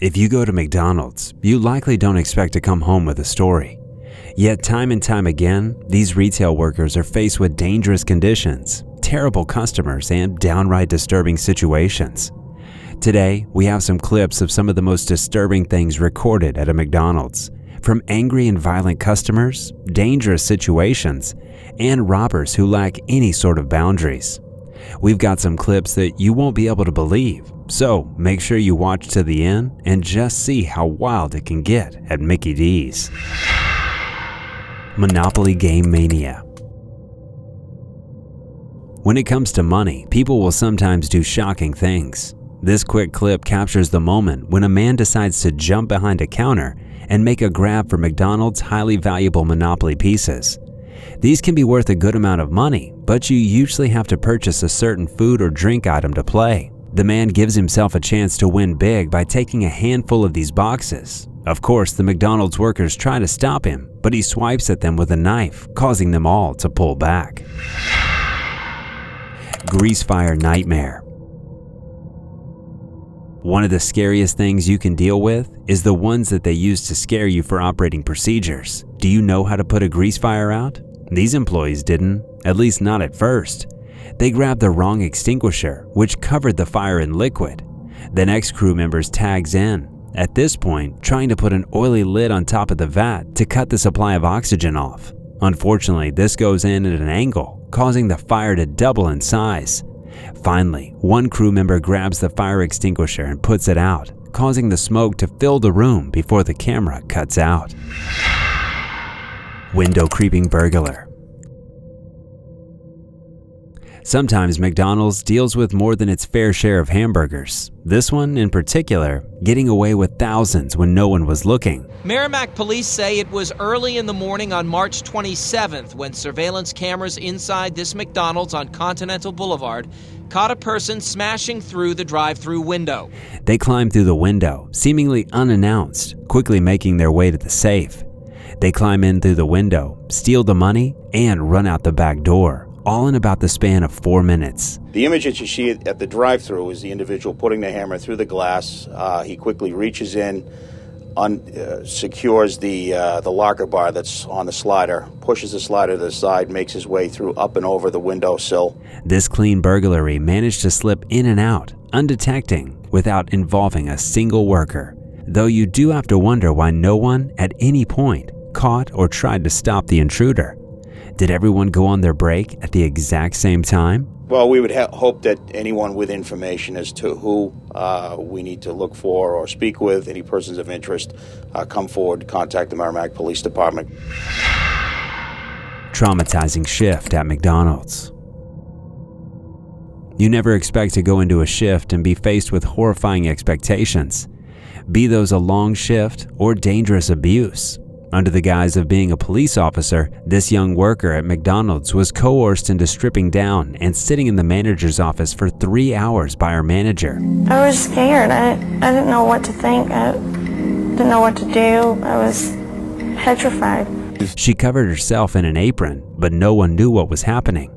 If you go to McDonald's, you likely don't expect to come home with a story. Yet time and time again, these retail workers are faced with dangerous conditions, terrible customers, and downright disturbing situations. Today, we have some clips of some of the most disturbing things recorded at a McDonald's, from angry and violent customers, dangerous situations, and robbers who lack any sort of boundaries. We've got some clips that you won't be able to believe, so make sure you watch to the end and just see how wild it can get at Mickey D's. Monopoly game mania. When it comes to money, people will sometimes do shocking things. This quick clip captures the moment when a man decides to jump behind a counter and make a grab for McDonald's highly valuable Monopoly pieces. These can be worth a good amount of money, but you usually have to purchase a certain food or drink item to play. The man gives himself a chance to win big by taking a handful of these boxes. Of course, the McDonald's workers try to stop him, but he swipes at them with a knife, causing them all to pull back. Grease fire nightmare. One of the scariest things you can deal with is the ones that they use to scare you for operating procedures. Do you know how to put a grease fire out? These employees didn't, at least not at first. They grabbed the wrong extinguisher, which covered the fire in liquid. The next crew members tags in, at this point trying to put an oily lid on top of the vat to cut the supply of oxygen off. Unfortunately, this goes in at an angle, causing the fire to double in size. Finally, one crew member grabs the fire extinguisher and puts it out, causing the smoke to fill the room before the camera cuts out. Window creeping burglar. Sometimes McDonald's deals with more than its fair share of hamburgers. This one, in particular, getting away with thousands when no one was looking. Merrimack police say it was early in the morning on March 27th when surveillance cameras inside this McDonald's on Continental Boulevard caught a person smashing through the drive-through window. They climbed through the window, seemingly unannounced, quickly making their way to the safe. They climb in through the window, steal the money, and run out the back door, all in about the span of 4 minutes. The image that you see at the drive-thru is the individual putting the hammer through the glass. He quickly reaches in, secures the locker bar that's on the slider, pushes the slider to the side, makes his way through up and over the windowsill. This clean burglary managed to slip in and out, undetecting, without involving a single worker. Though you do have to wonder why no one, at any point, caught or tried to stop the intruder. Did everyone go on their break at the exact same time? Well, we would hope that anyone with information as to who we need to look for or speak with, any persons of interest, come forward, contact the Merrimack Police Department. Traumatizing shift at McDonald's. You never expect to go into a shift and be faced with horrifying expectations, be those a long shift or dangerous abuse. Under the guise of being a police officer, this young worker at McDonald's was coerced into stripping down and sitting in the manager's office for 3 hours by her manager. I was scared. I didn't know what to think. I didn't know what to do. I was petrified. She covered herself in an apron, but no one knew what was happening.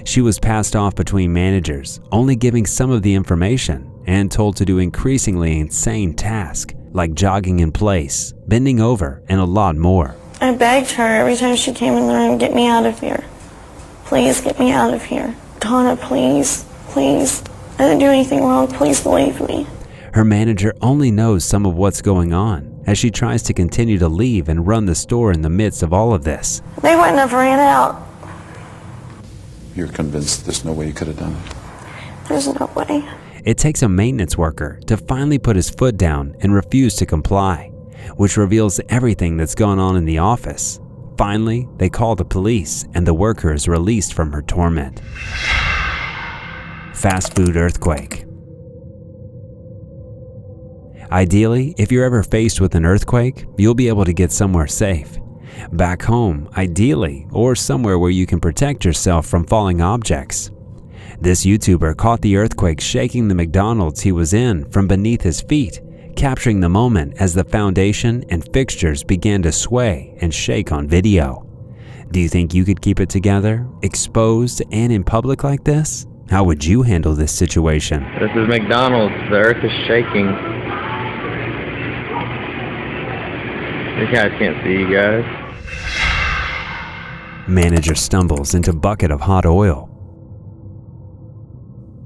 She was passed off between managers, only giving some of the information, and told to do increasingly insane tasks, like jogging in place, bending over, and a lot more. I begged her every time she came in the room, get me out of here. Please get me out of here. Donna, please, please. I didn't do anything wrong. Please believe me. Her manager only knows some of what's going on as she tries to continue to leave and run the store in the midst of all of this. They wouldn't have ran out. You're convinced there's no way you could have done it? There's no way. It takes a maintenance worker to finally put his foot down and refuse to comply, which reveals everything that's gone on in the office. Finally, they call the police and the worker is released from her torment. Fast food earthquake. Ideally, if you're ever faced with an earthquake, you'll be able to get somewhere safe. Back home, ideally, or somewhere where you can protect yourself from falling objects. This YouTuber caught the earthquake shaking the McDonald's he was in from beneath his feet, capturing the moment as the foundation and fixtures began to sway and shake on video. Do you think you could keep it together, exposed and in public like this? How would you handle this situation? This is McDonald's. The earth is shaking. The guys can't see you guys. Manager stumbles into bucket of hot oil.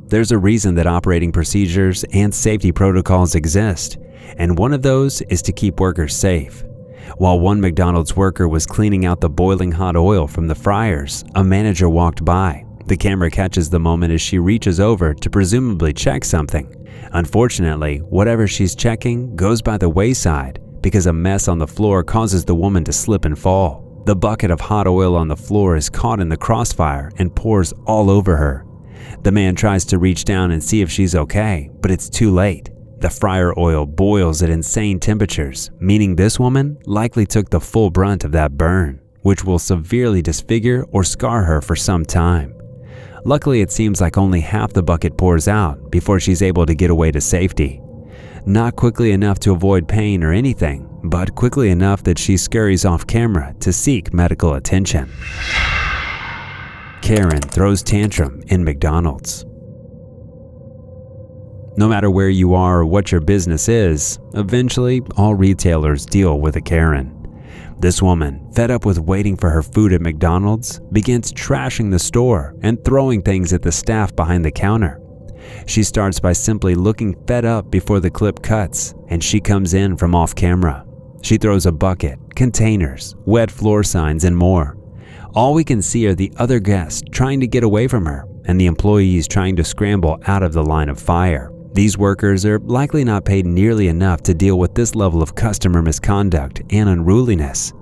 There's a reason that operating procedures and safety protocols exist, and one of those is to keep workers safe. While one McDonald's worker was cleaning out the boiling hot oil from the fryers, a manager walked by. The camera catches the moment as she reaches over to presumably check something. Unfortunately, whatever she's checking goes by the wayside because a mess on the floor causes the woman to slip and fall. The bucket of hot oil on the floor is caught in the crossfire and pours all over her. The man tries to reach down and see if she's okay, but it's too late. The fryer oil boils at insane temperatures, meaning this woman likely took the full brunt of that burn, which will severely disfigure or scar her for some time. Luckily, it seems like only half the bucket pours out before she's able to get away to safety. Not quickly enough to avoid pain or anything, but quickly enough that she scurries off camera to seek medical attention. Karen throws tantrum in McDonald's. No matter where you are or what your business is, eventually all retailers deal with a Karen. This woman, fed up with waiting for her food at McDonald's, begins trashing the store and throwing things at the staff behind the counter. She starts by simply looking fed up before the clip cuts, and she comes in from off camera. She throws a bucket, containers, wet floor signs, and more. All we can see are the other guests trying to get away from her and the employees trying to scramble out of the line of fire. These workers are likely not paid nearly enough to deal with this level of customer misconduct and unruliness.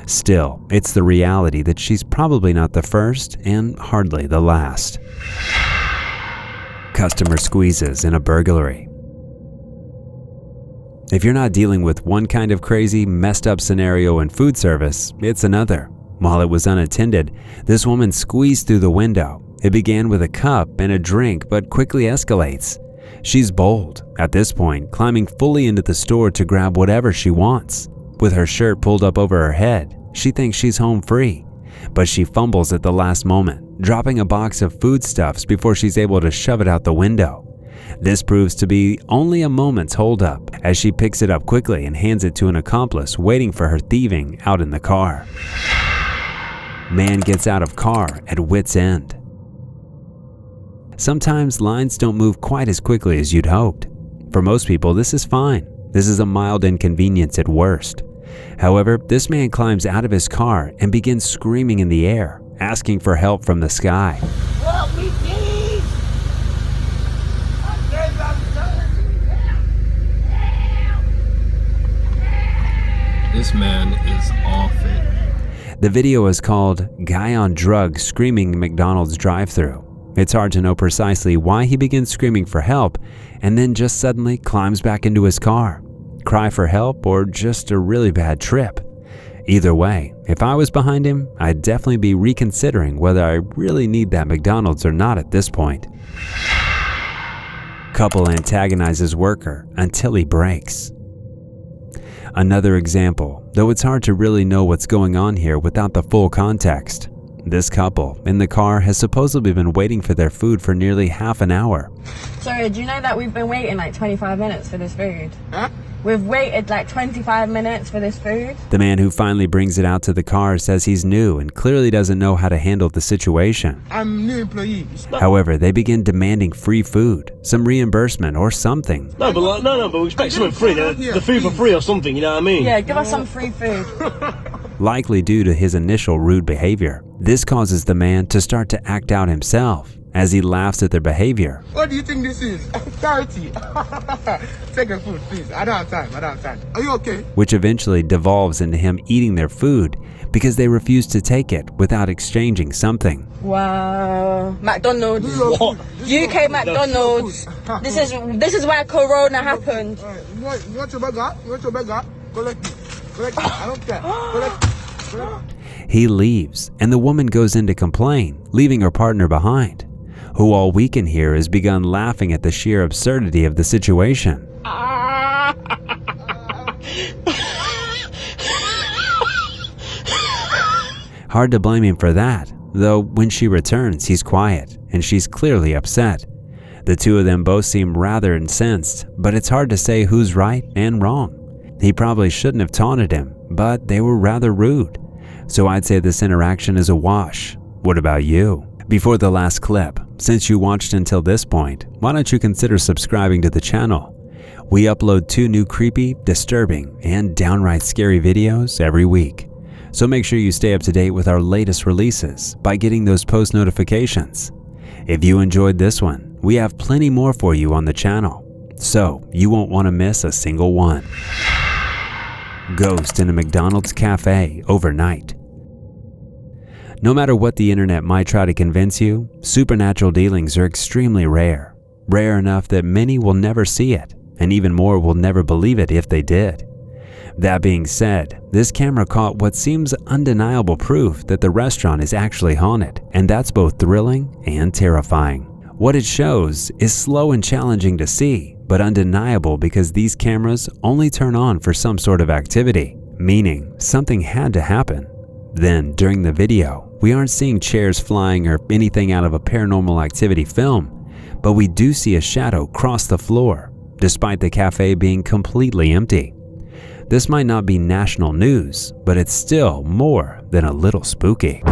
Still, it's the reality that she's probably not the first and hardly the last. Customer squeezes in a burglary. If you're not dealing with one kind of crazy, messed up scenario in food service, it's another. While it was unattended, this woman squeezed through the window. It began with a cup and a drink, but quickly escalates. She's bold, at this point, climbing fully into the store to grab whatever she wants. With her shirt pulled up over her head, she thinks she's home free. But she fumbles at the last moment, dropping a box of foodstuffs before she's able to shove it out the window. This proves to be only a moment's holdup, as she picks it up quickly and hands it to an accomplice waiting for her thieving out in the car. Man gets out of car at wit's end. Sometimes lines don't move quite as quickly as you'd hoped. For most people, this is fine. This is a mild inconvenience at worst. However, this man climbs out of his car and begins screaming in the air, asking for help from the sky. Help me, please! This man is off it. The video is called "Guy on Drugs Screaming McDonald's Drive-Thru." It's hard to know precisely why he begins screaming for help and then just suddenly climbs back into his car. Cry for help or just a really bad trip? Either way, if I was behind him, I'd definitely be reconsidering whether I really need that McDonald's or not at this point. Couple antagonizes worker until he breaks. Another example, though it's hard to really know what's going on here without the full context. This couple in the car has supposedly been waiting for their food for nearly half an hour. Sorry, do you know that we've been waiting like 25 minutes for this food? Huh? We've waited like 25 minutes for this food. The man who finally brings it out to the car says he's new and clearly doesn't know how to handle the situation. I'm new employee. However, they begin demanding free food, some reimbursement or something. No, but we expect something free. The food for free or something, you know what I mean? Yeah, give us some free food. Likely due to his initial rude behavior, this causes the man to start to act out himself as he laughs at their behavior. What do you think this is? Charity. Take your food, please. I don't have time. Are you okay? Which eventually devolves into him eating their food because they refuse to take it without exchanging something. Wow. McDonald's. What? UK McDonald's. This is where Corona happened. You want your burger? Collect it. I don't care. Collect it. He leaves, and the woman goes in to complain, leaving her partner behind, who all we can hear has begun laughing at the sheer absurdity of the situation. Hard to blame him for that, though when she returns, he's quiet, and she's clearly upset. The two of them both seem rather incensed, but it's hard to say who's right and wrong. He probably shouldn't have taunted him, but they were rather rude. So I'd say this interaction is a wash. What about you? Before the last clip, since you watched until this point, why don't you consider subscribing to the channel? We upload 2 new creepy, disturbing, and downright scary videos every week. So make sure you stay up to date with our latest releases by getting those post notifications. If you enjoyed this one, we have plenty more for you on the channel, so you won't want to miss a single one. Ghost in a McDonald's cafe overnight. No matter what the internet might try to convince you, supernatural dealings are extremely rare. Rare enough that many will never see it, and even more will never believe it if they did. That being said, this camera caught what seems undeniable proof that the restaurant is actually haunted, and that's both thrilling and terrifying. What it shows is slow and challenging to see, but undeniable because these cameras only turn on for some sort of activity, meaning something had to happen. Then, during the video, we aren't seeing chairs flying or anything out of a paranormal activity film, but we do see a shadow cross the floor, despite the cafe being completely empty. This might not be national news, but it's still more than a little spooky.